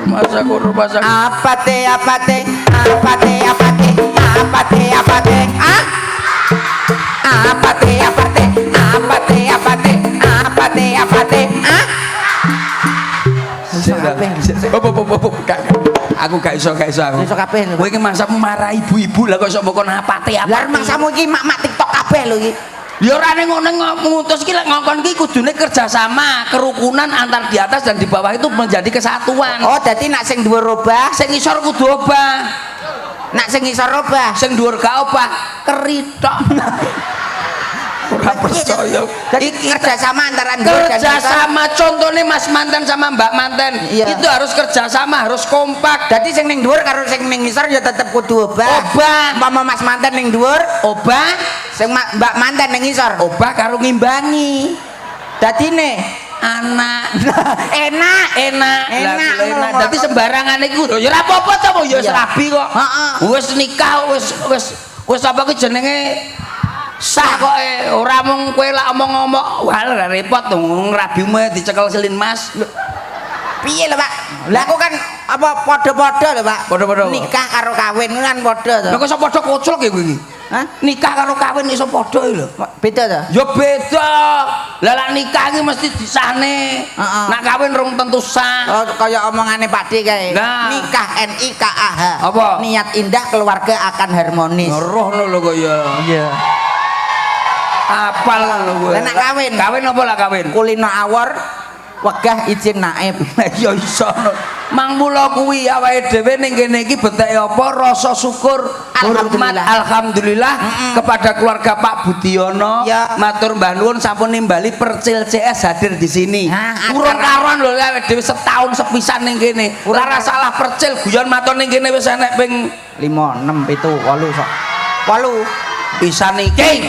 rumah sakit. Apa teh? Ah? Apa teh? Ah? Aku gak iso aku. Iso kabeh lho. Kowe iki mangsamu marah ibu-ibu lah kok iso mbok apate apa. Lah mangsamu iki mak TikTok kabeh lho iki. Ya ora ning ngono ngutus iki lek ngongkon iki kudune kerjasama, kerukunan antar di atas dan di bawah itu menjadi kesatuan. Oh, dadi nak sing dhuwur obah, Sing ngisor kudu obah. nak sing ngisor obah. Sing dhuwur gak obah, keritok. Ora percaya. Iki kerjasama antara dhuwur dan Kerjasama contohnya Mas Manten sama Mbak Manten. Iya. Itu harus kerjasama, harus kompak. dadi sing ning dhuwur karo sing ning ngisor ya tetep kudu obah. Obah. Umpama Mas Manten ning dhuwur, Obah, sing Mbak Manten ning ngisor. obah karo ngimbangi. Dadine Anak enak. enak. Enak. Dadi sembarangan iku lho. Ya ora apa-apa to, ya wis Iya. rabi kok. Heeh. Wis nikah, wis apa ki jenenge sah kok ora mung kowe lak omong-omong wah repot to ngrabimu dicekel selin Mas. Piye lho, Pak? Lah aku kan apa padha-padha lho, Pak. Padha-padha apa? Nikah karo kawin kan padha to. Lha kok iso padha kocok ya kowe iki? Hah? Nikah karo kawin iso padha lho. Beda to? Ya beda. Lah lak nikah iki mesti disahne. Heeh. Nak kawin rung tentu sah. Oh, kaya omongane Pak D kae. Nah. Nikah NIKAH. Apa? Niat indah keluarga akan harmonis. Ngeroh lho kok ya. Iya. Apal lho kowe. Lah nak kawin. Kawin apa lah kawin? Kulino awor, wegah izin naib. Ya iso. Mang mula kuwi awake dhewe ning kene iki beteke apa rasa syukur hormat alhamdulillah kepada keluarga Pak Budiono. Ya. Matur mbah nuwun sampun nimbali Percil CS hadir di sini. Nah, Urung acara- karuan lho awake dhewe setahun sepisan ning kene. Ora salah Percil guyon matur ning kene wis enek ping 5, 6, 7, 8 sok. 8. pisan iki.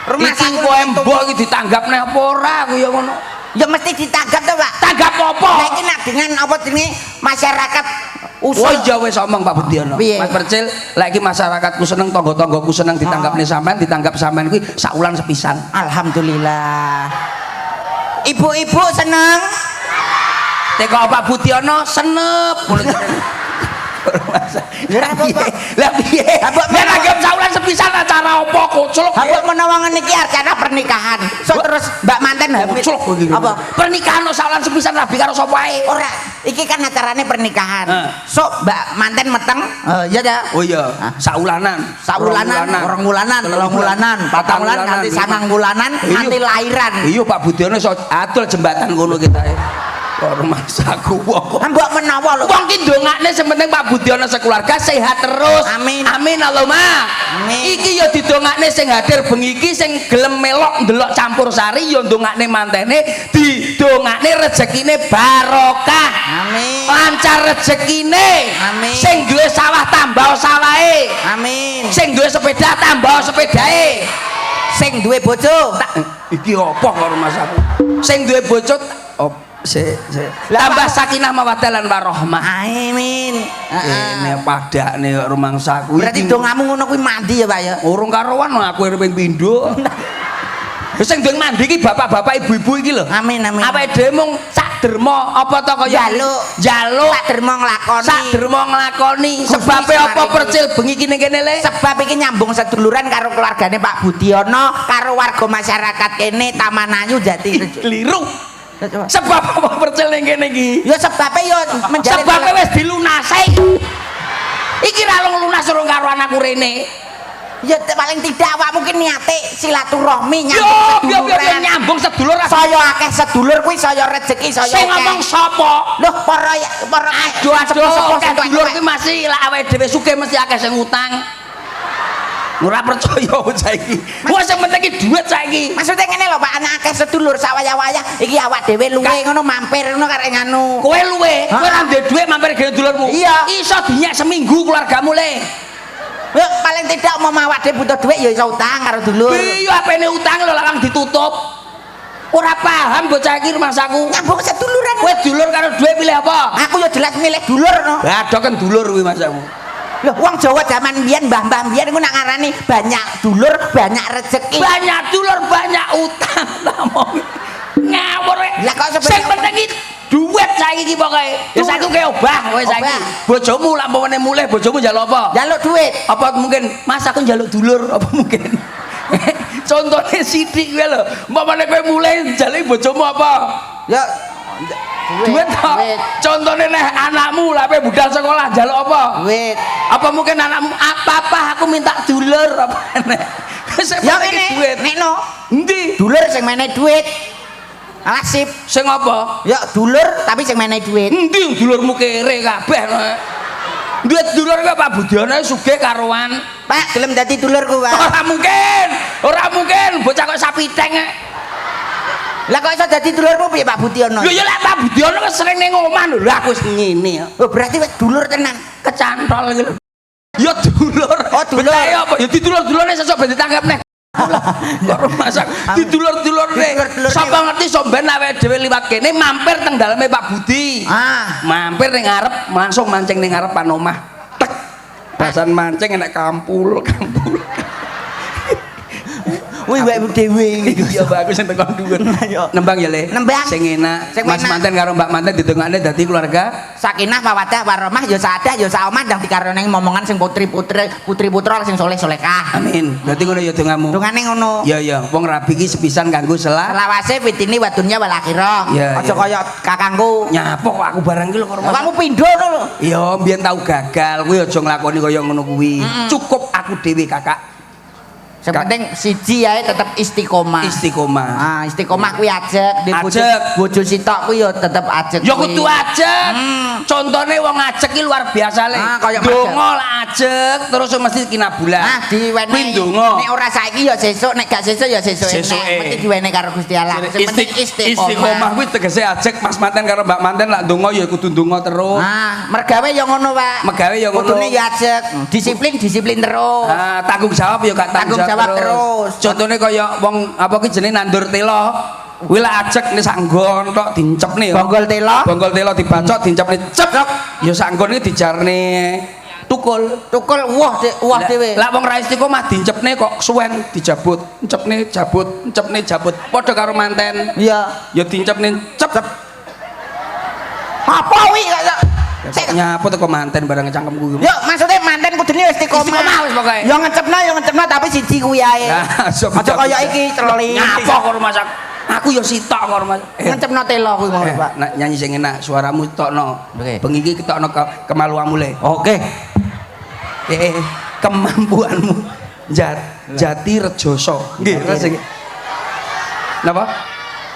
Rumah Iki saku kowe itu- mbok iki ditanggapne apa ora aku ya ngono. Ya mesti ditanggap to, Pak. Tanggap apa? Lah iki nak dengan apa jenenge masyarakat Oh usul. iya wis omong Pak Budiono. Piye? Mas Percil, lek iki masyarakatku seneng, tangga-tanggaku seneng ditanggapne sampean, ditanggap sampean kuwi saulan sepisan. Alhamdulillah. Ibu-ibu seneng. Teko Pak Budiono senep. Ya apa, Pak? Lah piye? Abang Lah tanggap saulan sepisan acara apa koclok? Apa menawa ngene iki acara pernikahan. So terus Mbak Manten hamil. Koclok iki. Apa? Pernikahan kok saulan sepisan rabi karo sapa ae? Ora, iki kan acarane pernikahan. Heeh. So Mbak Manten meteng, iya ya. Oh iya, saulanan. Saulanan, orang bulanan, telung bulanan, patang bulan, nanti sangang bulanan, nanti lahiran. Iya Pak Budiono iso atul jembatan ngono kita. Rumah saku wong. Mbok menawa lho. Wong ki ndongakne sementing Pak Budiono sekeluarga sehat terus. Amin. Amin Allahumma. Amin. Iki ya didongakne sing hadir bengi iki sing gelem melok ndelok campur sari ya ndongakne mantene didongakne rezekine barokah. Amin. Lancar rezekine. Amin. Sing duwe sawah tambah sawahe. Amin. Sing duwe sepeda tambah sepedae. Sing duwe bojo. Iki apa karo Mas aku? Sing duwe bojo tambah sakinah mawaddah lan warahmah. Amin. Ini padakne rumangsaku. Berarti dongamu ngono kuwi mandi ya, Pak ya. Urung karuan aku ping pindho. Sing ndang mandi iki bapak-bapak ibu-ibu iki lho. Amin amin. Awake dhewe mung sak derma apa to kaya njaluk tak dermo nglakoni. sak derma nglakoni. Sebabe apa Percil bengi iki ning kene le? Sebab iki nyambung seduluran karo keluargane Pak Budiono karo warga masyarakat kene Taman Ayu Jati. Keliru. Sebab apa Percil ning kene iki? Ya sebabnya ya menjalin Sebabnya wis dilunasi. Iki ra lunas urung karo anakku rene. ya paling tidak awak mungkin niate silaturahmi Yo, nyambung sedulur. Saya akeh sedulur kuwi saya rezeki saya. Sing ngomong sapa? Loh para Aduh akeh sedulur kuwi masih lek awake dhewe sugih mesti akeh sing utang. Ora percaya saiki. Wes sing penting iki dhuwit saiki. Maksudnya ngene lho Pak, anak akeh sedulur sawaya-waya iki awak dhewe luwe ngono mampir ngono karek nganu. Kowe luwe, kowe ra duwe dhuwit mampir gene dulurmu. Iya. Iso dinyek seminggu keluargamu le. Ya paling tidak mau awak dhewe butuh dhuwit ya iso utang karo dulur. Iya apene utang lho lawang ditutup. Ora paham bocah iki rumahsaku. Nyambung seduluran. Kowe dulur karo dhuwit pilih apa? Aku ya jelas milih dulur no. Lah kan dulur kuwi masamu. Loh, wong Jawa zaman biyen mbah-mbah biyen ku nak ngarani banyak dulur, banyak rezeki. Banyak dulur, banyak utang. Ngawur. Lah kok Sing penting iki duit saiki iki pokoke. Ya saiki kowe obah kowe saiki. Bojomu lak umpamane mulih bojomu njaluk apa? Njaluk duit. Apa mungkin Mas aku njaluk dulur apa mungkin? Contohnya sithik kowe lho. Umpamane kowe mulih njaluk bojomu apa? Ya Duit toh. Contohnya nih anakmu lah budal sekolah njaluk apa? Duit. Apa mungkin anakmu apa aku minta dulur apa nek? Ya ini duit. Nekno. Endi? Dulur sing menehi duit. Alasip Sing apa? ya dulur tapi sing menehi duit. Endi dulurmu kere kabeh. Duit dulur kok Pak Budiono sugih karuan. Pak, gelem dadi dulurku, Pak. Ora mungkin. Ora mungkin bocah kok sapiteng. Lah kok iso dadi dulurmu piye Pak Budiono? Lho ya lek Pak Budiono kan sering ning omah lho. Lah aku wis ngene. Oh, berarti wis dulur tenan. Kecantol iki lho. Ya dulur. Oh, dulur. Betake apa? Ya ditulur-tulurne sesuk ben ditangkep neh. Karo masak ditulur-tulurne. Sapa ngerti sok ben awake dhewe liwat kene mampir teng daleme Pak Budi. Mampir ning ngarep langsung mancing ning ngarepan omah. Tek. Basan mancing enek kampul. Wih, wae dhewe iki. Iya bagus sing tekan dhuwur. Nembang ya Le. Nembang. Sing enak. Sing Mas enak. manten karo Mbak manten didongakne dadi keluarga. Sakinah mawaddah warahmah ya saadah ya saomah ndang dikarone momongan sing putri-putra sing soleh-solehah. Amin. Berarti ngono ya dongamu. Dongane ngono. Iya iya, wong rabi iki sepisan kanggo Selawase fitini wa dunya wal akhirah. Iya, Aja iya. kaya kakangku. nyapok aku barang iki lho karo Kamu pindho lho. Iya, mbiyen tau gagal, kuwi aja nglakoni kaya ngono kuwi. Cukup aku dhewe, Kakak. Sing penting siji ae tetep istiqomah. Istiqomah. Istiqomah kuwi ajeg, di Ajeg. bojo sitok kuwi ya tetep ajeg. Ya kuwi. kudu ajeg. Contone wong ajeg iki luar biasa le. Kaya Donga lah ajeg, terus mesti kinabulan. Diwenehi. Ndonga. Nek ora saiki ya sesuk, nek gak sesuk ya sesuk. Sesuke. Mesti diwenehi karo Gusti Allah. Sing penting Istiqomah kuwi tegese ajeg Mas Manten karo Mbak Manten lak donga ya kudu donga terus. Mergawe ya ngono, Pak. Megawe ya ngono. Kudune ya ajeg. Disiplin terus. Tanggung jawab ya gak tanggung jawab terus. Contohnya kaya wong apa ki jenenge nandur telo. Kuwi lek ajeg nek sanggon tok dincepne. Bonggol telo. Bonggol telo dibacok dincepne cep. Ya sanggon iki dijarne tukul. Tukul wah dhewe. Lah wong ra istiqomah dincepne kok suwen dijabut. Encepne jabut. Padha karo manten. Iya. Ya dincepne cep. Apa kuwi Sik nyapu teko manten barang cangkemku. Yo, maksudnya manten kudune istiqomah. Istiqomah wis pokoke. Yo ngecepno tapi siji kuwi ae. Aja kaya iki celeli. Nyapa karo masak. Aku yo sitok karo mas. Ngecepno telo kuwi ngono, Pak. Nak nyanyi sing enak, suaramu tokno. Oke. Bengi iki ketokno kemaluanmu le. Oke. Kemampuanmu. Jati rejoso. Nggih, terus iki. Napa?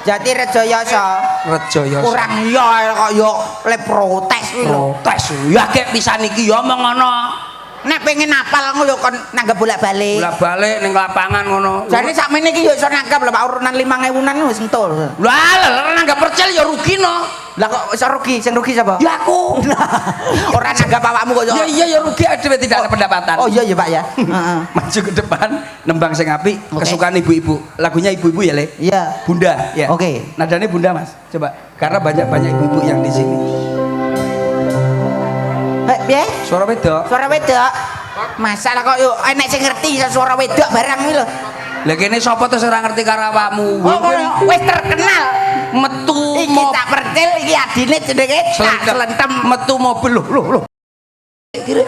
Jati Rejayasa. Rejoyoso. Kurang ya kok yo le protes kuwi lho. Protes. Ya kek pisan iki ya omong ngono. Nek pengen apal ngono yo kon nanggep bolak-balik. Bolak-balik ning lapangan ngono. Jane sakmene iki yo iso nanggap lho Pak urunan 5.000-an wis entul. Lah nang gak percaya ya rugi no. Lah kok iso rugi? Sing rugi sapa? Ya aku. Ora nanggap awakmu kok yo. Ya iya ya rugi dhewe tidak ada pendapatan. Oh iya ya Pak ya. Heeh. Maju ke depan nembang sing apik kesukaan ibu-ibu. Lagunya ibu-ibu ya, Le? Iya. Bunda, ya. Oke. Nadanya Bunda, Mas. Coba. Karena banyak ibu-ibu yang di sini. Piye? Suara wedok. Suara wedok. Masalah kok yo enek sing ngerti suara wedok barang iki lho. Lah kene sapa terus ora ngerti karo awakmu? Oh, wis terkenal. Metu Iki tak percil iki adine jenenge Slentem. Metu mobil loh. Kira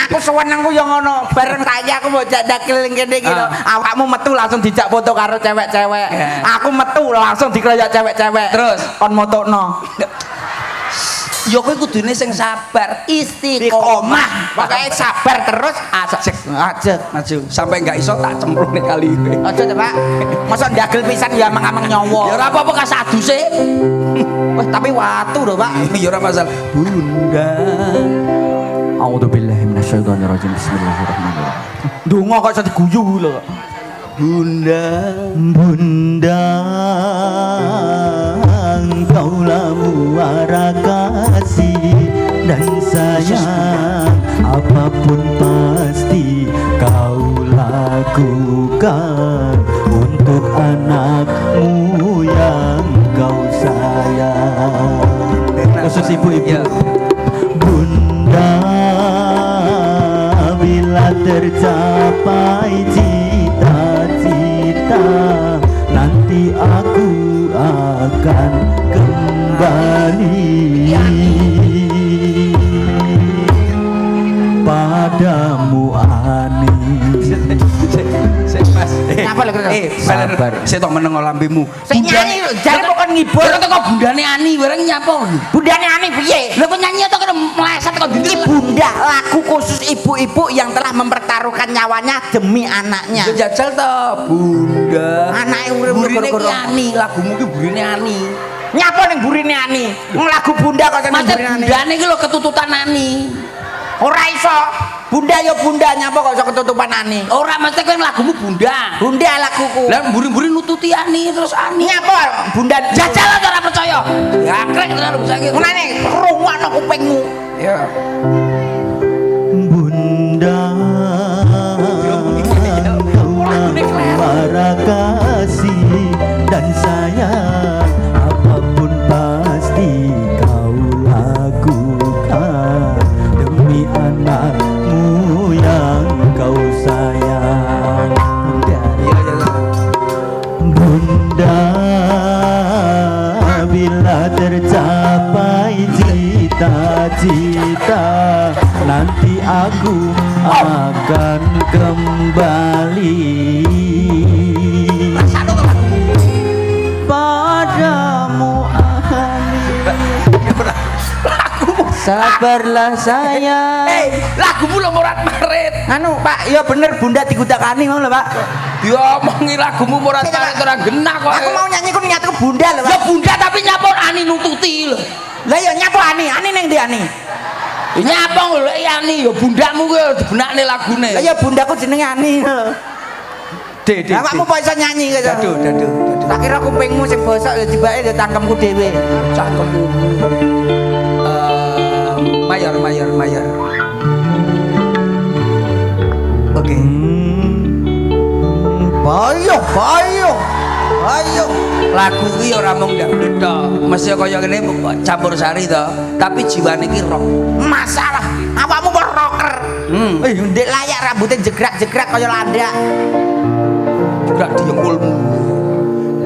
Aku sewenang ku yo ngono, bareng kaya aku mau jak keliling kene iki lho. Awakmu metu langsung dijak foto karo cewek-cewek. Aku metu langsung dikeroyok cewek-cewek. Terus kon motokno. ya kowe kudune sing sabar, Istiqomah. Pokoke sabar terus ajeg. Maju sampai enggak iso tak cemplung nek kali kowe. Aja to, Pak. Masa ndagel pisan ya amang-amang nyawa. Ya ora apa-apa kasaduse. Wah, tapi watu lho, Pak. Ya ora masalah. Bunda. A'udzubillahi minasyaitonirrajim. Bismillahirrahmanirrahim. Donga kok iso diguyu lho. Bunda, engkaulah muara kasih dan sayang, apapun pasti kau lakukan untuk anakmu yang kau sayang. Khusus ibu-ibu. Bunda, bila tercapai cita-cita, nanti aku akan kembali kembali padamu Ani. Mas. Ngapa lho, Kro? Sabar. Saya tok meneng lambemu. Sing nyanyi lho, jare kok kon ngibur. Kok teko bundane Ani bareng nyapa. Bundane Ani piye? Lho kok nyanyi to kena meleset kok Ini bunda lagu khusus ibu-ibu yang telah mempertaruhkan nyawanya demi anaknya. Ya jajal to, Bunda. Anake urip burine gara-gara ki Ani, lagumu ki burine Ani. Nyapa ning burine Ani? Wong lagu bunda kok ning Macet burine Ani. bundane ki lho ketututan Ani. Ora iso. Bunda ya bunda nyapa kok iso ketutupan Ani. Ora mesti kowe lagumu Bunda. Bunda laguku. Lah mburi-mburi nututi Ani terus Ani. Nyapa bunda Jajal aja ora percaya. Ya krek tenan saiki. Ngene rungokno kupingmu. Ya. Bunda Muara kasih dan sayang, apapun pasti kau lakukan demi anakmu yang kau sayang. Bunda, bila tercapai cita-cita, nanti aku akan kembali padamu Ani. Sabarlah sayang. Lagumu lho morat marit. Anu Pak, ya bener bunda digutakani ngono lho Pak. Diomongi lagumu morat marit ora genah kok. Aku mau nyanyi ku nyatu bunda lho Pak. Ya Bunda tapi nyapa Ani nututi lho. Lah ya nyapa Ani, Ani ning ndi Ani? Nyapa lho Ani ya bundamu kuwi dibenakne lagune. Lah ya bundaku jenenge Ani lho. Dek. Awakmu kok iso nyanyi kok. Dadu. Tak kira kupingmu sing bosok ya tibake ya cangkemku dhewe. Cangkemmu. Mayor. Oke. Ayo. Lagu iki ora mung dangdut tok. Mesti kaya ngene campur sari to, tapi jiwane iki rock. Masalah awakmu kok rocker. Ndek layak rambutnya jegrak-jegrak kaya landak. Jegrak diengkulmu.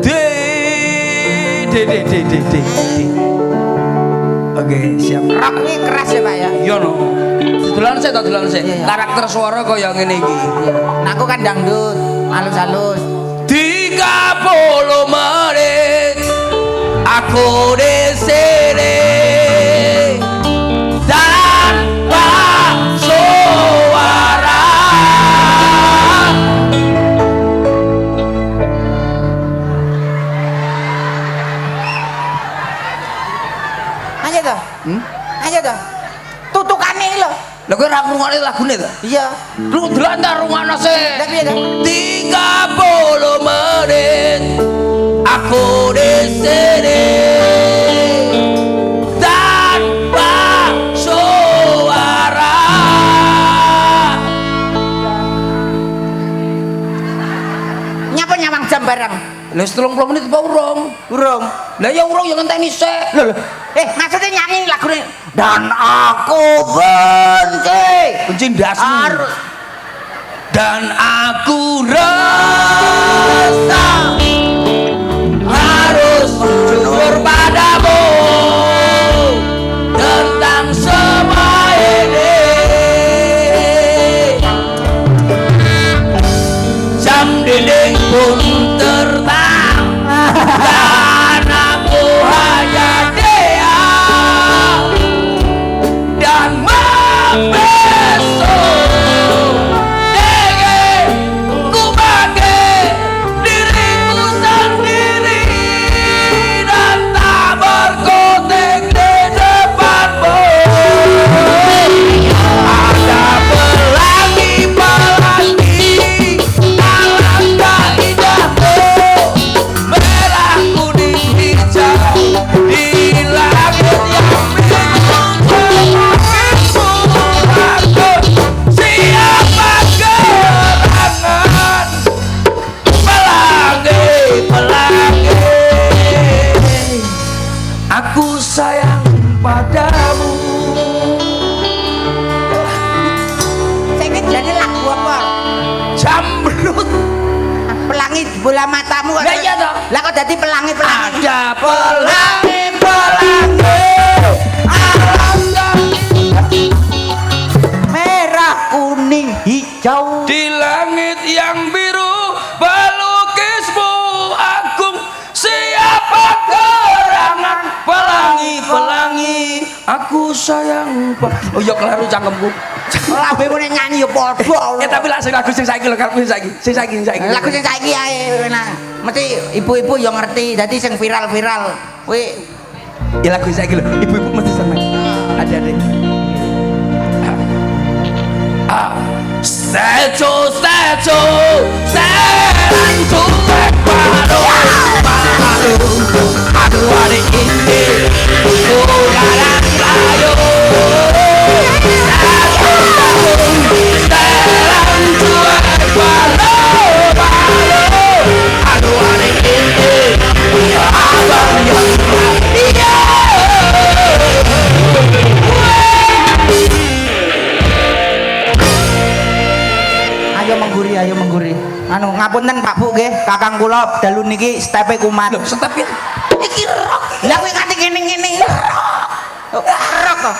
De. Oke, siap. Rock ini keras ya Pak ya. Iya no. Dolan sik. Iya. Karakter suara kaya ngene iki. Nah aku kan dangdut, halus-halus. 30 menit aku di sini tanpa suara. Ayo toh. Tutukane lho. Lha kowe ora ngrungokne lagune to? Iya. Lu dolan ta rungokno sik. Lah piye toh? 30 menit aku di sini tanpa suara. Nyapa nyawang jam bareng. Lha 30 menit apa urung? Urung. Lah ya urung ya ngenteni sik. Lho. Maksudnya nyanyi lagune dan aku benci Dasmu. Dan aku rasa harus jujur padamu tentang semua ini. Jam dinding pun terbang dan aku hanya diam dan membesuk. Ku pakai diriku sendiri dan tak berkutik di depanmu. Ada pelangi-pelangi alangkah indahmu, merah kuning hijau di langit yang bingung. Aku siapa gerangan pelangi. Aku sayang padamu. Saiki jane lagu apa? Jambrut. Pelangi bola matamu kok. Lah iya toh. Lah kok dadi pelangi-pelangi. Ada pelangi pelangi alam merah kuning hijau di langit yang biru pelukismu agung siapa gerangan pelangi aku sayang oh ya kelaru cangkemku lagu nek nyanyi ya padha tapi langsung lagu sing saiki lho karepku sing saiki lagu sing saiki ae nah mesti ibu-ibu yang ngerti dadi sing viral-viral kuwi ya lagu saiki lho ibu-ibu mesti seneng ada deh Sejo serantu paro aduh hari ini udaran layo serantu paro aduh hari ini abang yang ayo mengguri anu ngapunten Pak Bu nggih kakang kula dalu niki stepe kumat lho step iki rock lah kuwi kate ngene-ngene rock kok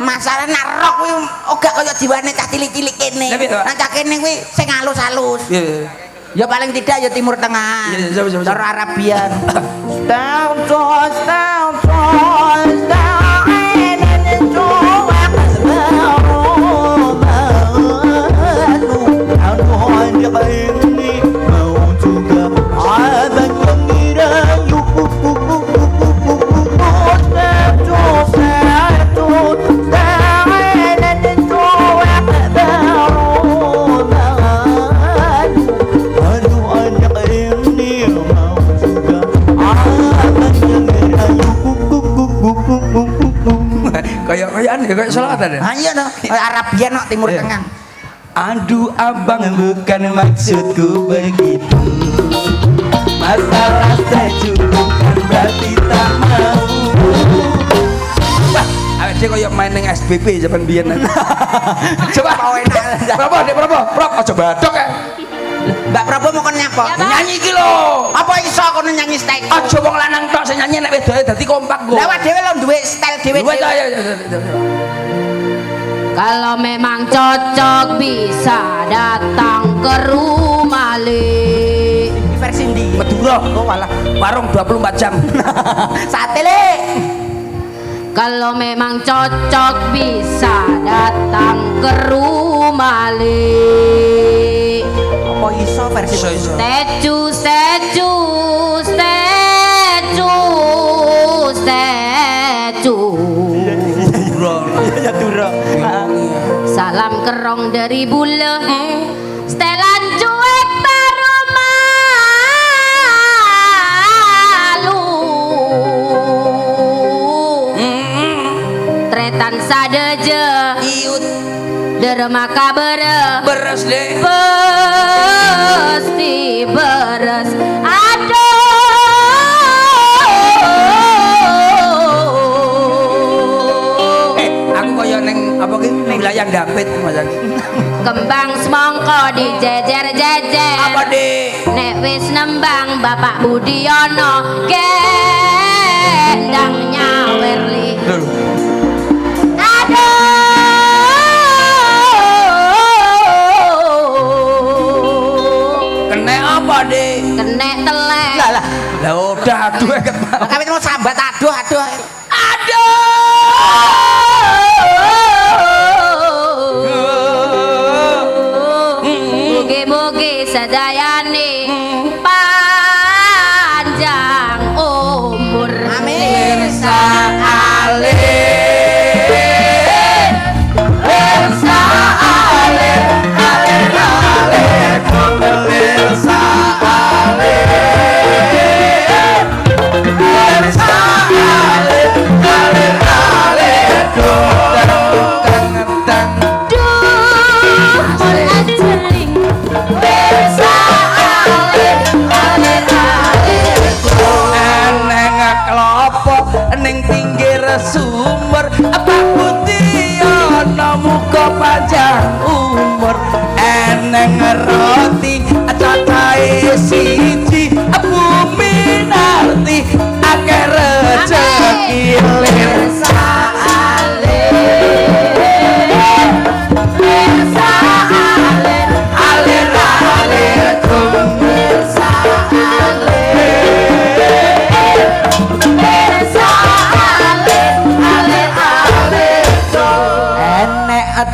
masalah nak rock kuwi ora kaya jiwane cah cilik-cilik kene nang cah kene kuwi sing halus-halus ya paling tidak ya timur tengah cara Arabian down ini mau juga abang mengira kayak aneh kayak selatan ya iya no Arabian no timur tengah aduh abang bukan maksudku begitu masalah sejuk bukan berarti tak mau wah awet dia kayak main yang SBB zaman biyen coba mau enak Prop aja badok ya Mbak Prabu mau kon nyapa nyanyi iki lho apa iso kono nyanyi style aja wong lanang tok sing nyanyi nek wedoke dadi kompak kok lewat dhewe lho duwe style dhewe kalau memang cocok bisa datang ke rumah Le versi ndi Madura oh walah warung 24 jam sate Le kalau memang cocok bisa datang ke rumah Le apa iso versi Steju ya Dura salam kerong dari bule setelan cuek taruh malu tretan sadeje iut dermaka beres deh pasti beres aduh aku kaya neng apa ki wilayah Dampit Mas kembang semangka dijejer-jejer apa deh nek wis nembang Bapak Budiono gendang nyawer li kene apa deh kene telek lah udah aduh eket kami mau sambat aduh mugi-mugi sedayane panjang umur amin ning pinggir sumur apa Budiono muka panjang umur eneng roti cacahe siji bumi narti akeh rezeki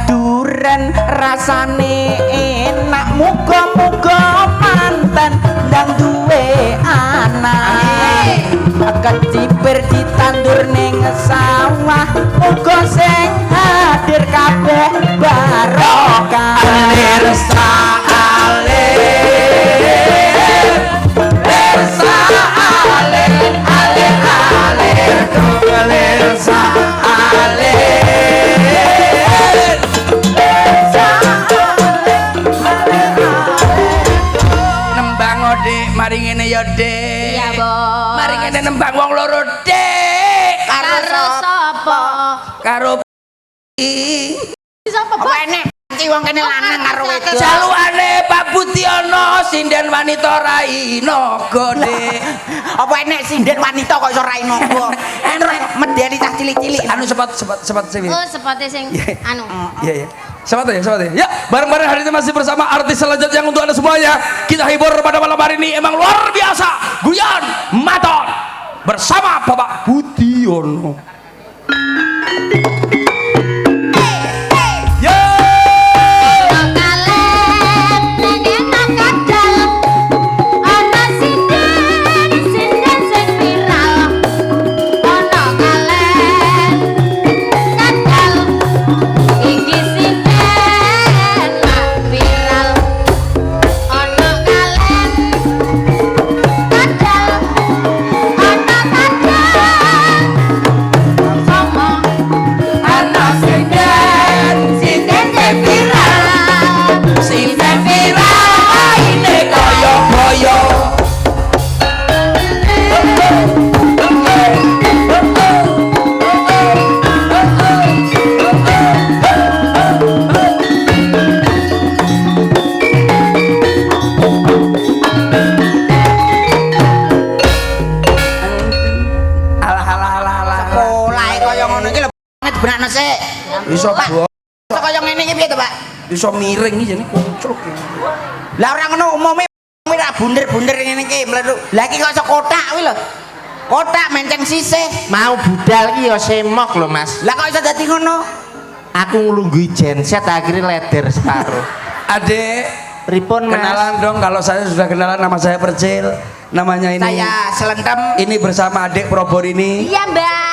duren rasane enak muga-muga manten ndang duwe anak kecipir ditandur ning sawah muga sing hadir kabeh barokah alir alir mari ngene ya Dek. Iya bos. Mari ngene nembang wong loro Dek. Karo sapa? Karo Sapa apa enek wong kene lanang karo wedok jaluane Pak Budiono sinden wanita Rainaga Dek. apa enek sinden wanita kok iso Rainaga medeni cah cilik-cilik Anu sepatu sih. Oh, sepate sing anu. Iya ya. Sepatu ya. Ya, bareng-bareng hari ini masih bersama artis selanjutnya yang untuk Anda semuanya. Kita hibur pada malam hari ini emang luar biasa. Guyon Maton bersama Bapak Budiono. Iso kaya ngene iki piye to, Pak? iso miring iki jane kucuk. Lah ora ngono umume ora bunder-bunder ngene iki mlebu. Lah iki kok iso kotak kuwi lho. Kotak menceng sisih. Mau budal ki ya semok lho Mas. Lah kok iso dadi ngono? Aku nglungguhi genset akhirnya leder separuh. Adek, Pripun Mas? kenalan dong kalau saya sudah kenalan, nama saya Percil. Namanya ini. Saya Selentem. Ini bersama adik Proborini. Iya, Mbak.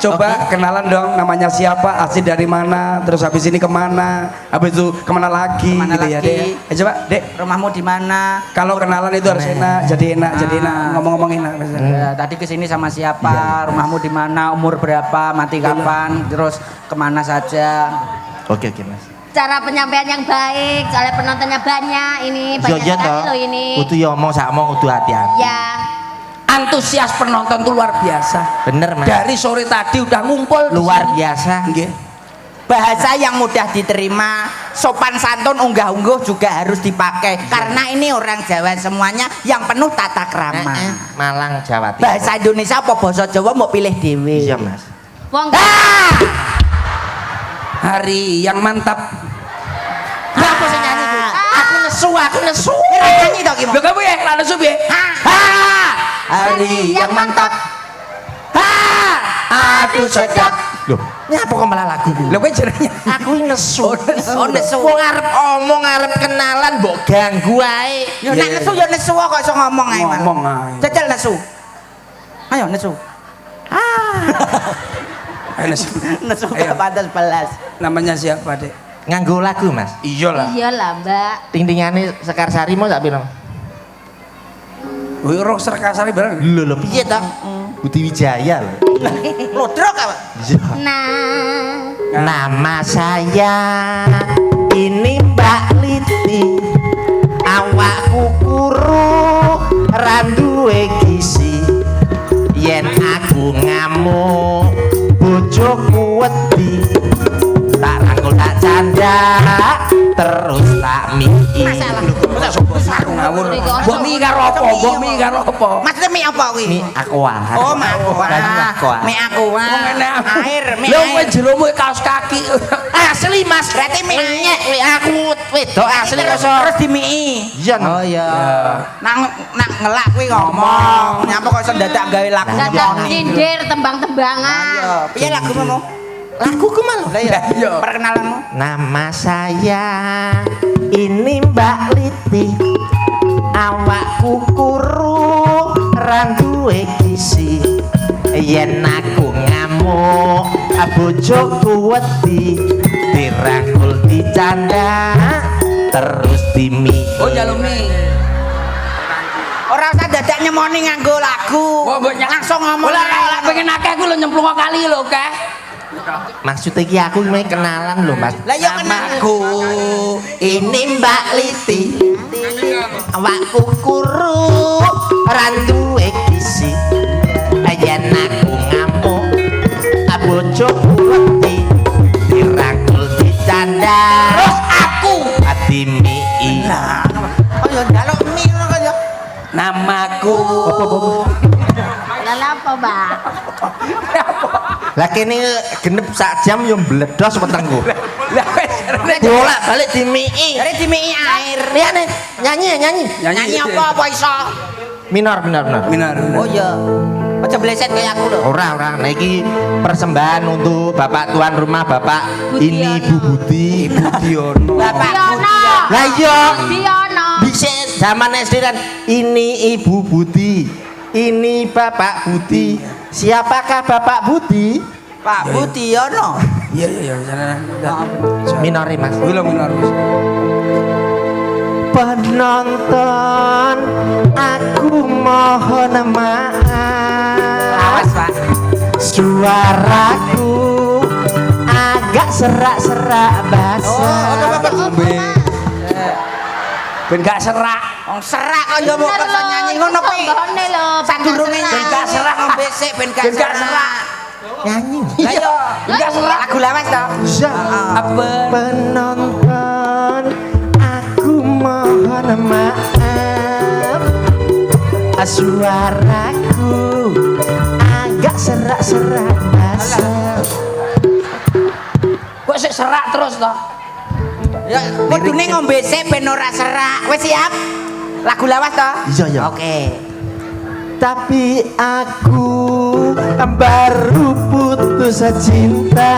Coba kenalan dong, namanya siapa, asli dari mana, terus habis ini kemana, habis itu kemana lagi, Kemana gitu ya lagi? Dek. Coba Dek, Rumahmu di mana? kalau kenalan itu harus enak, jadi enak, ngomong-ngomong enak. Ya, tadi kesini sama siapa? Rumahmu di mana? Umur berapa? Mati kapan? Terus kemana saja? Oke Mas. Cara penyampaian yang baik, soalnya penontonnya banyak ini, banyak Iya sekali toh. loh ini. Kudu ya omong sak omong kudu hati-hati. Ya. Antusias penonton tuh luar biasa. Bener Mas. Dari sore tadi udah ngumpul. Luar biasa. Nggih. Bahasa yang mudah diterima, sopan santun, unggah-ungguh juga harus dipakai. Karena ini orang Jawa semuanya yang penuh tata krama. Malang Jawa Timur. Bahasa Indonesia apa bahasa Jawa mau pilih dewe. Iya Mas. Wong Hari yang mantap. Apa sih nyanyi ku? Aku nesu. Nyanyi to ki. Lho kamu ya, lana sub ya. Hari yang mantap. Aduh sedap. Loh, ini apa kok malah lagu ku? Lho kowe jenenge. Aku nesu. Oh nesu. Wong arep omong arep kenalan mbok ganggu ae. Yo nek nesu yo nesu kok iso ngomong ae. Mas. Ngomong ae. Jajal nesu. Ayo nesu. Nesu Ayo. pantas belas. Namanya siapa, Dek? Nganggo lagu Mas. Iyalah. iyalah, Mbak. Ting-tingane Sekar Sari mau tak piro? Wih, rock serkasari bareng. Lho piye ta? Budi Wijaya lho. Lodrok apa? Iya. Nah, Nama saya ini Mbak Liti. Awakku kuru randuwe gizi. Yen aku ngamuk bojoku wedi. Tak rangkul tak canda terus tak miki. Masalah. Ngawur. Mbok mi karo apa? Mbok mi karo apa? Maksudnya mie apa kuwi? Mi aqua. Oh, mie aqua. Aqua. Mie aqua. Air, mie Lho kowe air. jeromu kaos kaki. Asli Mas. Berarti mie Nyek aku wedok asli kok. terus di mie. Iya. Oh iya. Nang ngelak kuwi ngomong. Nyapa kok iso dadak gawe lagu Dadak ngomong. nyindir tembang-tembangan. Ayo, piye lagumu? Lagu kemana? Lah ya, perkenalanmu. Nama saya ini Mbak Liti. Awakku kuru randuwe gisi. Yen aku ngamuk bojoku wedi dirangkul dicanda terus dimi. Oh jaluk mi. Ora usah dadak nyemoni nganggo lagu. Oh, mbok langsung ngomong. Lah pengen akeh ku lho nyemplung kali lho, Keh. Maksudnya iki aku mau kenalan lho Mas. Lah ya kenal. Namaku ini Mbak Liti. Awakku kuru randuwe gisi. Yen aku ngamuk bojoku wedi dirangkul dicanda terus aku adimi. Oh ya njaluk mie ngono kok ya. Namaku. Lah apa, Mbak? Lah kene genep sak jam yo mbledos wetengku. Lah wis Bolak balik dimii. Dari di mie air. Liyane nyanyi. Nyanyi apa iso? Minor. Minar. Oh iya. Aja bleset kayak aku lho. Ora. Nah iki persembahan untuk Bapak tuan rumah Bapak Budiono. ini Bu Budi. Budiono. Bapak Diono. Lah iya. Diono. Bisa zaman SD kan ini Ibu Budi. Ini Bapak Budi. Siapakah Bapak Budi? Pak Budiono. Iya. Minore Mas. Kuwi lho minar. Penonton aku mohon maaf. Awas, Pak. Suaraku agak serak-serak basah. Ngombe. Ben gak serak. Wong serak kok yo mau kok nyanyi ngono kuwi. Tombone lho. Sadurunge nyanyi gak serak ngombe sik ben gak serak. Nyanyi. Lah yo, gak serak lagu lawas to. Apa? Penonton aku mohon maaf. Suaraku agak serak-serak basah. Kok sik serak terus to? Ya kudune ngombe sik ben ora serak. Wis siap? Lagu lawas to? Iya. Oke. Tapi aku baru putus cinta.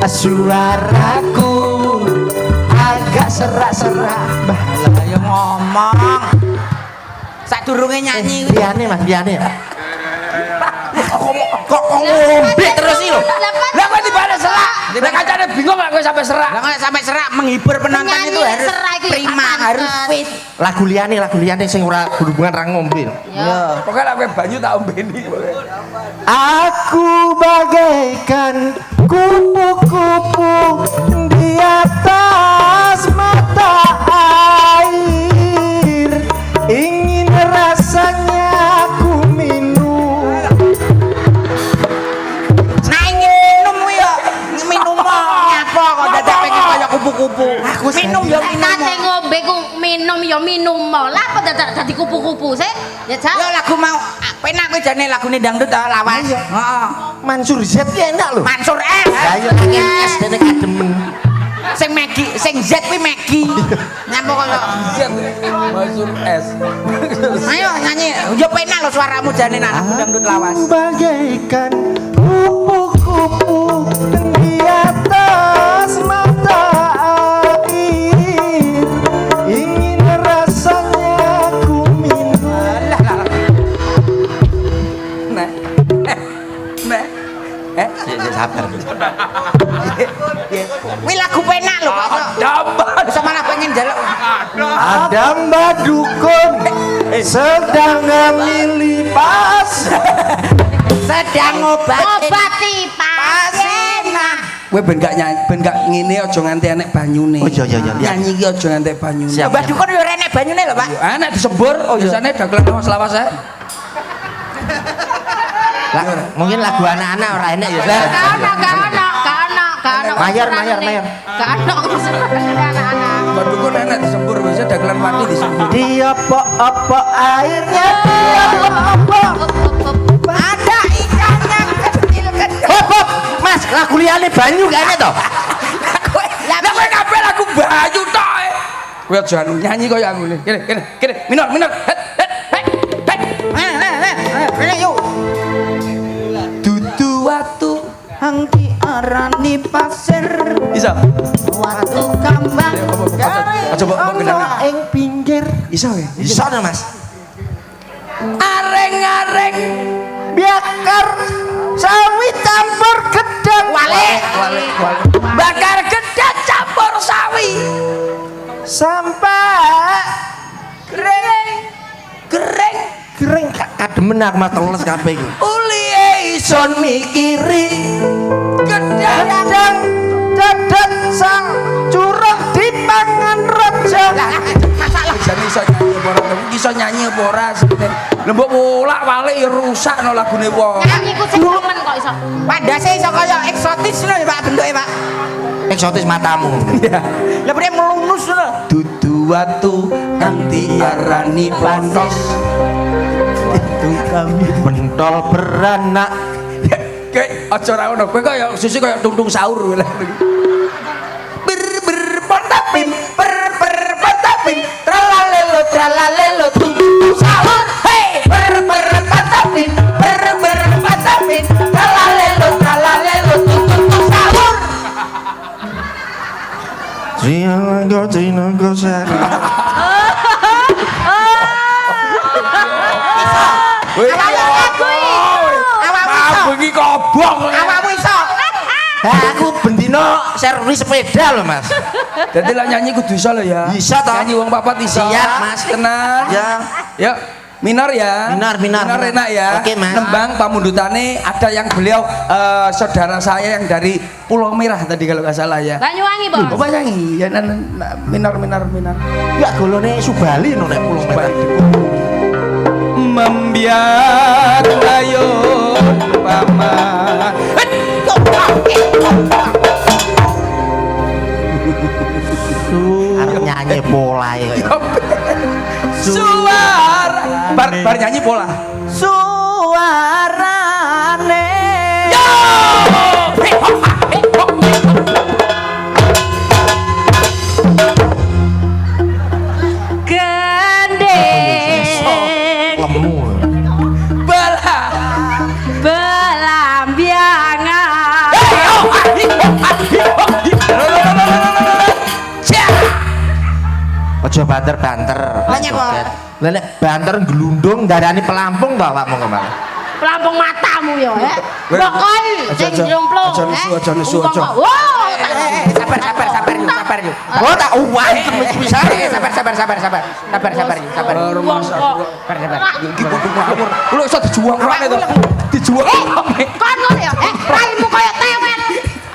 Suaraku agak serak-serak. Ayo ngomong. Sadurunge nyanyi kuwi. Biane Mas, biane. Kok ngombe terus iki lho. Lah kok tibane serak? Lah kancane bingung lah kowe sampe serak. Lah kok sampai serak menghibur penonton Nyanyi itu harus serak itu prima, pantes. harus fit. Lagu liyane sing ora berhubungan ra ngombe. Ya. Pokoke lek kowe banyu tak ombeni. Aku bagaikan kupu-kupu di atas mata air. Ingin rasanya aku minum. Nah ingin minum kuwi ya. Minum nyapa kok dadak pengen kaya kupu-kupu. Minum ya minum. Kate ngombe ku minum ya minum. Lah apa dadak dadi kupu-kupu sih? Ya Ya jauh. lagu mau penak kuwi jane lagune dangdut ta lawas. Heeh. Mansur Z ki enak lho. Mansur S. Ayo nangin S dene kademen. Sing Megi, sing Z kuwi Megi. Nyapa kaya. Masuk es. Ayo nyanyi. Yo penak lho suaramu jane nak lagu dangdut lawas. Bagaikan kupu-kupu di atas mata air. Ingin rasanya ku minum. Nah. Sabar. Kuwi lagu penak lho kok. Dapat. Bisa malah pengen njaluk. Ada Mbak Dukun sedang ngamili pas. Sedang Obati pasina. Kowe ben gak nyanyi, ben gak ngene aja nganti enek banyune. Oh iya. Nyanyi iki aja nganti banyune. Siap. Mbah Dukun yo renek banyune lho, Pak. Enek disebur, biasane dagelan sama selawas ae. Mungkin lagu anak-anak ora enak ya. Gak ono. Mayar. Gak ana anak-anak. Waduh kok enak disembur bisa dagelan mati disembur. Dia apa airnya? Dia apa? Ada ikannya kecil-kecil. Hop, Mas, lagu liyane banyu gak enak to? Lah kowe kabeh lagu Bayu tok. Kowe aja nyanyi kaya aku nih. Kene. Minor. Ini yuk. Dudu watu Hang diarani pasir. Bisa. Watu kambang. Coba kenal. Ing pinggir. Bisa ya? Bisa to, Mas? Areng-areng Biakar sawi campur gedang. Wale. bakar gedang campur sawi. Sampai Gereng kademen aku Mas teles kabeh iki. uli ison mikiri gedang Dadak sang curah dipangan raja. jane iso nyanyi apa ora iso nyanyi apa ora sebenarnya lembok wolak walik ya rusak no lagune wong Nyanyi ku sing temen kok iso. Padahal iso kaya eksotis lho Pak bentuke Pak. Eksotis matamu. Lah prene melunus lho. dudu watu kang diarani panos Itu kami pentol beranak. kayak aja ora ngono kowe kaya sisi kaya tungtung sahur potapim potapim tralalelo tungtung sahur hei potapim potapim tralalelo tungtung sahur Tinago sari. Awakmu iki kobong. Awakmu iso. Aku bendino servis sepeda loh Mas. Dadi lah nyanyi kudu iso lho ya. Bisa toh. Nyanyi wong papat iso. Siap, Mas. Tenang. Ya. Yuk. Minor ya. Minor. enak ya. Oke, Mas. Nembang pamundutane ada yang beliau saudara saya yang dari Pulau Merah tadi kalau nggak salah ya. Banyuwangi, Oh, Bos. nyanyi. Ya minor. Ya golone Subali no nek Pulau Merah. Membiar ayo paman. Arep nyanyi pola ya. Suara bar nyanyi pola. Suarane. Yo! Gendeng Lemu. Bala. belambiangan. Aja banter-banter. Lah nyapa? Lah nek banter glundung darani pelampung to awakmu kemarin. Pelampung matamu ya, Bokon sing jomplung. Aja nesu. Wow. Sabar yuk. Oh tak uang bisa. Sabar. Rumah Sabar. iki kudu ngawur. Lu iso dijuang rene to. Dijuang. Kon ngono ya? Raimu kaya tewel.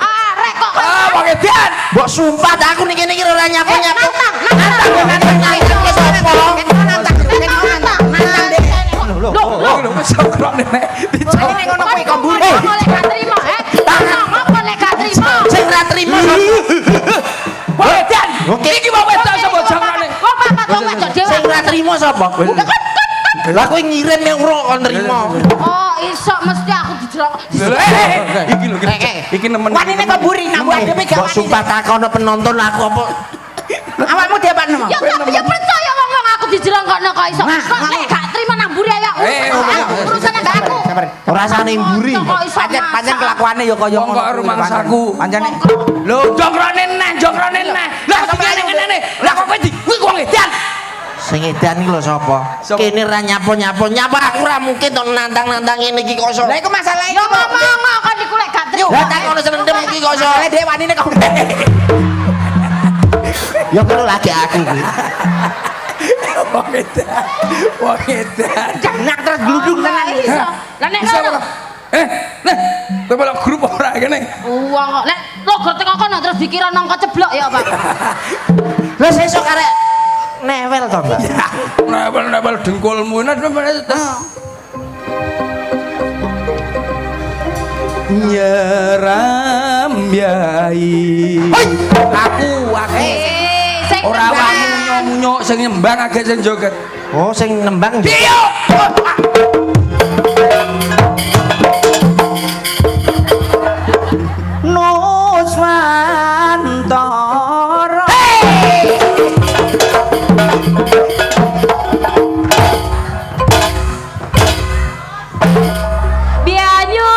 Arek kok. Wong edan. Mbok sumpah tak aku niki niki ora nyapu-nyapu. Lho wis krone nek dijuang. Ini ngono kuwi kok mburi. Boleh gak trimo, Ngomong boleh gak trimo. Sing ra trimo Wong edan. Iki wong wedok sapa jangrane? Kok papat wong wedok dhewe. sing ra trimo sapa? Lah kowe ngirim nek ora kon trimo. Oh, iso mesti aku dijelok. Iki lho iki nemen. Wanine kok mburi nak wadepe gak Mbok sumpah takono penonton aku apa Awakmu diapakno? Ya percaya wong aku dijelongkokno kok iso. Kok nek gak trimo nang mburi ayo. Urusan gak aku. ora sane mburi. Kok iso Pancen kelakuane ya kaya Wong kok rumangsaku. Pancene Lho jogrone neh. Lah ngene. Lah kok kowe di kuwi wong edan. Sing edan iki lho sapa? Kene ra nyapo-nyapo. Nyapa aku ora mungkin to nantang-nantang ngene iki kok iso. Lah iku masalah iki Ya ngomong kok niku lek gak trimo. Lah tak ono selendem iki kok iso. Lah dhewe wanine kok Ya karo lagi aku kuwi. Wong edan. nak terus gludung tenan iki. Lah nek Bisa ngono. ora? Nah, kowe malah grup ora kene. Uang kok nek logo teko kono terus dikira nang kejeblok ya, Pak. Lah sesuk arek newel to, Mbak. Nabal dengkulmu ini nyeram yai nembang agak sing joget. Oh, sing nembang. Iya. Nuswantara Bianyu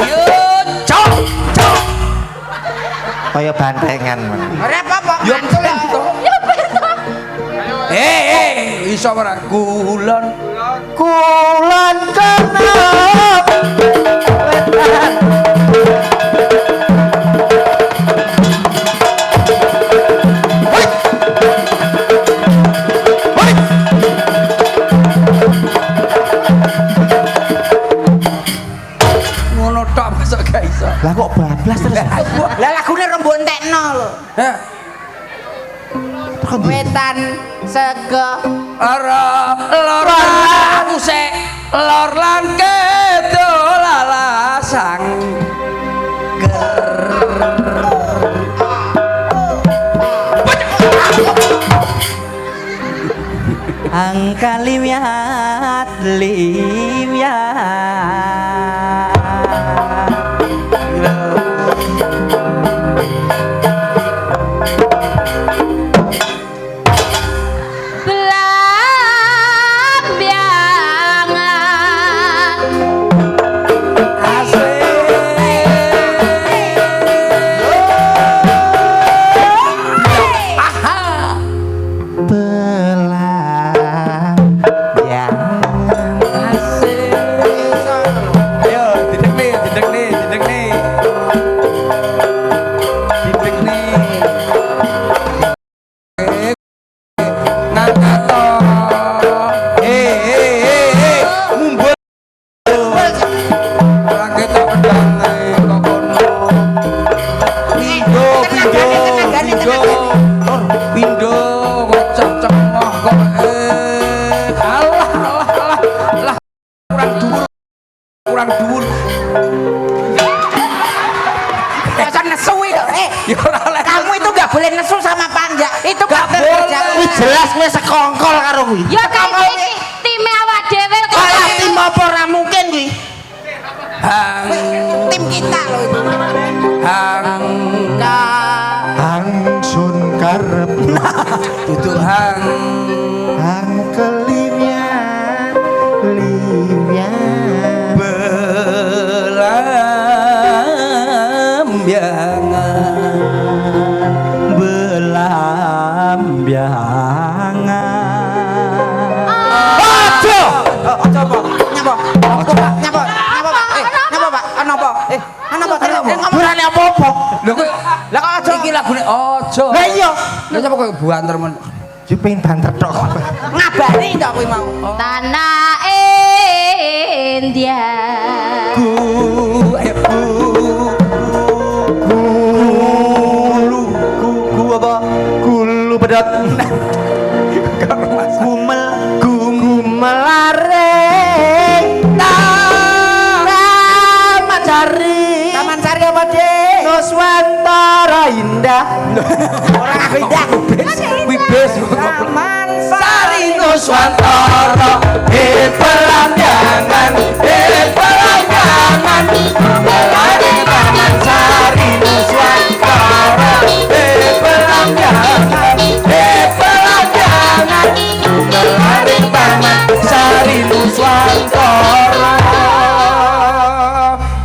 Yo, cok. Kaya bantengan. Ora apa-apa. Yo, mantu lho. Iso ora kulon. kulon kenep wetan Ngono tok masuk gak iso. Lah kok bablas terus? Lah lagune rombontekno lho. Heh. Wetan sego Ora lor aku sek lor lan kidul lalasang angka liwat kurang dhuwur. Masa nesu itu? Ya ora oleh. Kamu itu gak boleh nesu sama Panja. Itu Gak gak boleh. Kuwi jelas kowe sekongkol karo kuwi. Ya kayak iki time awak dhewe kok. Kalah tim apa ora mungkin kuwi. Hang Tim kita loh itu. hang Hangsun karep duduk hang hang kelimian limian belambiangan Aja apa? Nyapa? Nyapa? Nyapa? Nyapa Pak? Napa? Napa? Ngomongane apa-apa. lho kok Lah kok aja? iki lagune aja. Lah iya, Lha sapa kok buanter men. yo pengen banter tok. Ngabari to kuwi mau. Tanah India. Ku ku apa kulu pedat kumel Gumelaring Taman Sari. Taman Sari apa, Dik? Nuswantara indah. Orang aku indah. kuwi bes. Taman Sari Sari. Nuswantara pelambiangan pelambiangan melari Taman Sari Nuswantara pelambiangan pelambiangan melari Taman Sari Nuswantara.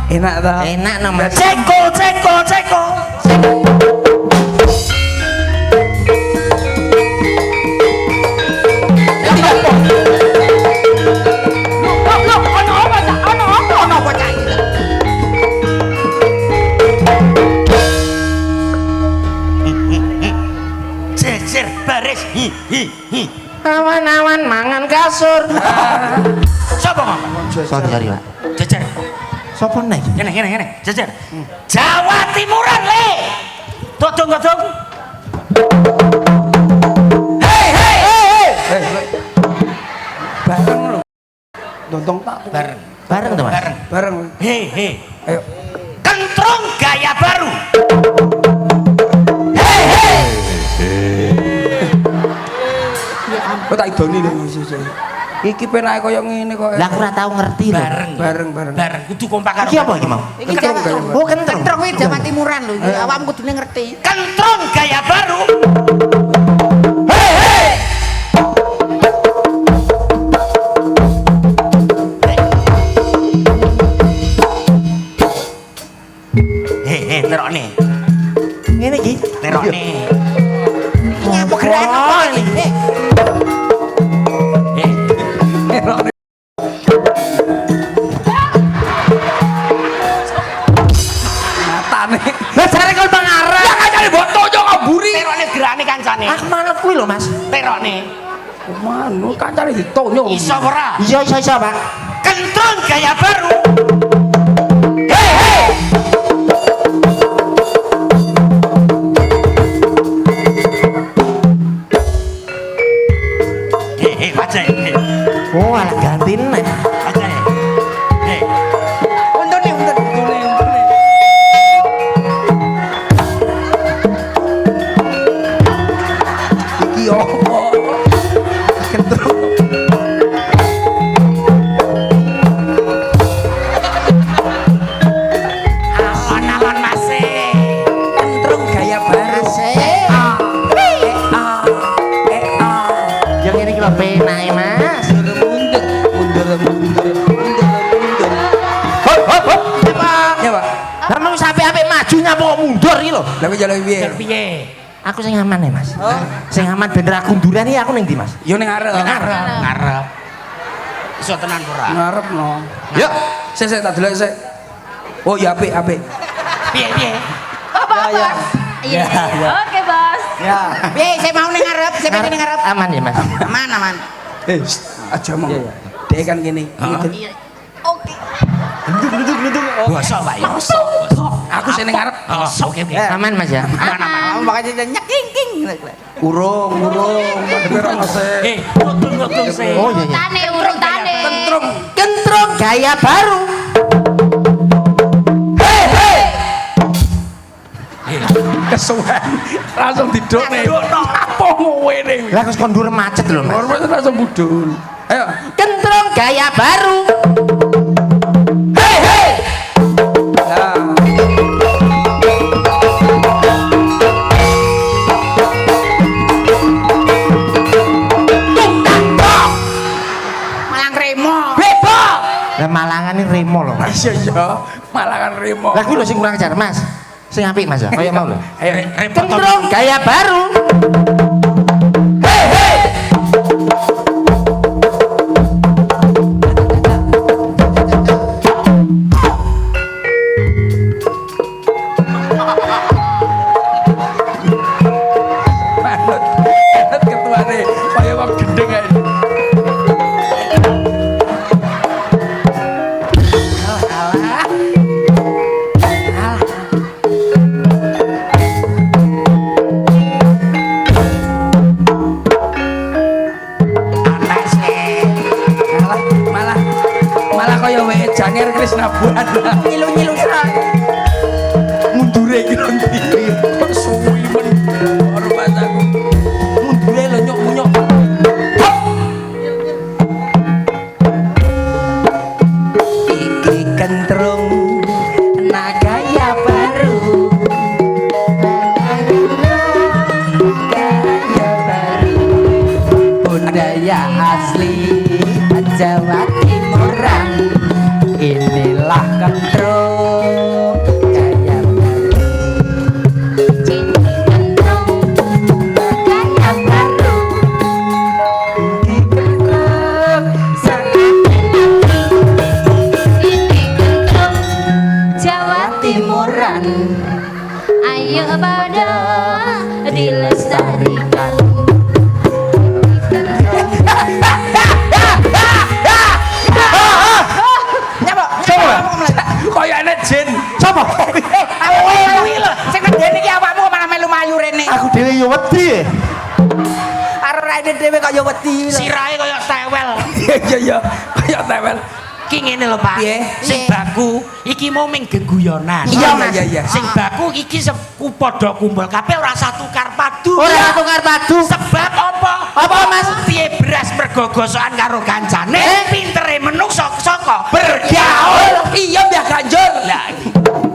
Enak ta? Enak nomor. Ceko ceko ceko. jejer baris Awan-awan mangan kasur. sapa ngomong Sorry, Pak. jejer Sopo nek? ngene jejer Jawa Timuran le todong Bareng lho. Dontong tak bareng Bareng to, Mas? bareng. he Ayo. kentrung gaya baru Kok tak idoni lho. Iki penake kaya ngene kok. Lah aku ora tau ngerti lho. Bareng. Kudu kompak karo. Iki apa iki mau? Iki Kentrung gaya. Oh, kentrung. kentrung kuwi Jawa Timuran lho. Iki awakmu kudune ngerti. Kentrung gaya baru. Terokne. Ngene iki. Terokne. Ngapa gerakan apa iki? Matane. Lah jare kon pangarep. Ya kancane boto yo ngaburi. Terokne gerane kancane. Ah manut kuwi lho, Mas. Terokne. Manu kancane ditonyo. Iso ora? Iya, iso, Pak. Kentrung gaya baru. Aja. Oh, alah gantine. Aja. Untune. Iki opo? Kentrung. Alon-alon masih. Kentrung gaya baru. Yang ini kilo penake, Mas. Mundur. Hop, hop, hop. Ya, Pak. Lah mau sampe-sampe maju nyapa kok mundur iki lho. Lah kok jalan piye? Piye? Aku sing aman ya, Mas. Sing aman ben ra kunduran iki aku ning ndi, Mas? Yo ning arep. Ngarep. Iso tenan ora? Ngarep no. Yuk. Sik tak delok sik. Oh ya apik. Piye? Apa? Iya. Oke, Bos. Ya. Piye saya mau ning ngarep, saya pengen ning ngarep. Aman ya, Mas. Aman. Aja mau. Dek kan gini. Iya. Oke. Bosok, Pak ya. Aku sing ning ngarep. Oke. Aman, Mas ya. Kamu makanya nyeking. Urung. Madhepe ora ngasih. Ngetung sih. Oh iya iya. Urutane. Kentrung. Kentrung gaya baru. Kesuwen. Langsung didokne. Apa ngene? Lah kok kondur macet lho, Mas. Hormat langsung budul. Ayo. Kentrung gaya baru. Nah. Malang remo. Bebo. Lah Malangan ini remo lho, Mas. Iya. Malangan remo. Lah kuwi lho sing kurang ajar, Mas. Sing apik, Mas ya. Kaya mau lho. Ayo. Kentrung gaya baru. Manut ketuane kaya wong gendeng ae. Malah kaya weke Janger Krisna Buana. Nyilu serang. Mundure iki lho ndi. Kok suwi men hormat aku. Mundure lho nyok-nyok. Iki kentrung gaya baru. Gaya baru. Budaya asli Jawa Timuran. Inilah kentrung gaya baru. Gaya baru. Iki kentrung sangat Ini kentrung Jawa Timuran. Ayo pada dilestarikan. kaya ana jin. Sopo? Kuwi lho, sing ngene iki awakmu kok malah melu mayu rene. Aku dhewe yo wedi. Karo raine dhewe kok ya wedi. Sirahe kaya tewel. Iya kaya tewel. Ki ngene lho Pak. Piye? Sing baku iki mau ming geguyonan. Iya, Mas. Iya. Sing baku iki padha kumpul kabeh ora usah tukar padu. Ora tukar padu. Sebab apa? Apa, Mas? Piye beras mergo gosokan karo kancane, pintere menungso saka Bergaul. Iya, Mbah Ganjur. Lah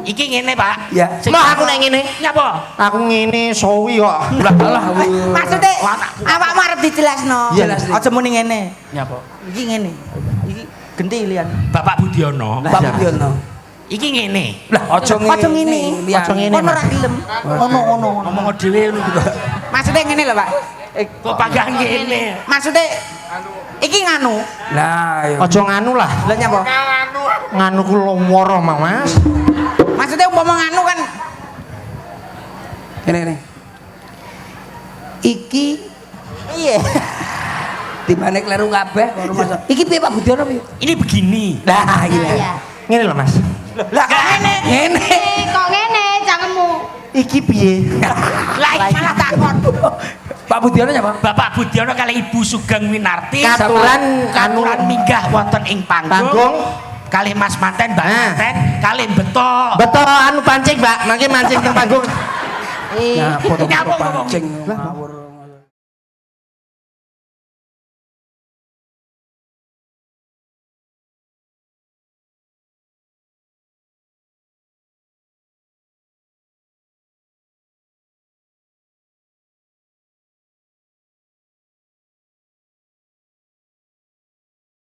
iki ngene Pak. Ya. Mau aku nek ngene. Nyapa? Aku ngene sowi kok. Lah, Maksudnya awakmu arep dijelasno. Jelas. Aja muni ngene. Nyapa? Iki ngene. Iki genti lian. Bapak Budiono. Pak Budiono. Iki ngene. Lah, aja ngene. Aja ngene. Aja ngene. Ono ra gelem. Ono. Ngomong dhewe ngono. Maksudnya ngene lho, Pak. Kok pagah ngene. Maksudnya iki nganu. Lah, ya. Aja nganu lah. Lah nyapa? Nganu ku loworo, Mas. Maksudnya umpama nganu kan Ini. Iki iya. dimane kleru kabeh karo Mas. Iki piye Pak Budiono piye? Ini begini. Lah, iki. Iya. Ngene lho, Mas. Lah kok ngene? Ngene. Kok ngene cangkemmu? Iki piye? Lah iki malah takon. Pak Budiono nyapa? Bapak Budiono kali Ibu Sugeng Winarti katuran minggah wonten ing panggung. Kali Mas Manten, Mbak Manten, kali beto. Betul anu pancing, Mbak. Mangke mancing teng panggung. Nah, foto Nyapa ngomong? pancing ngawur.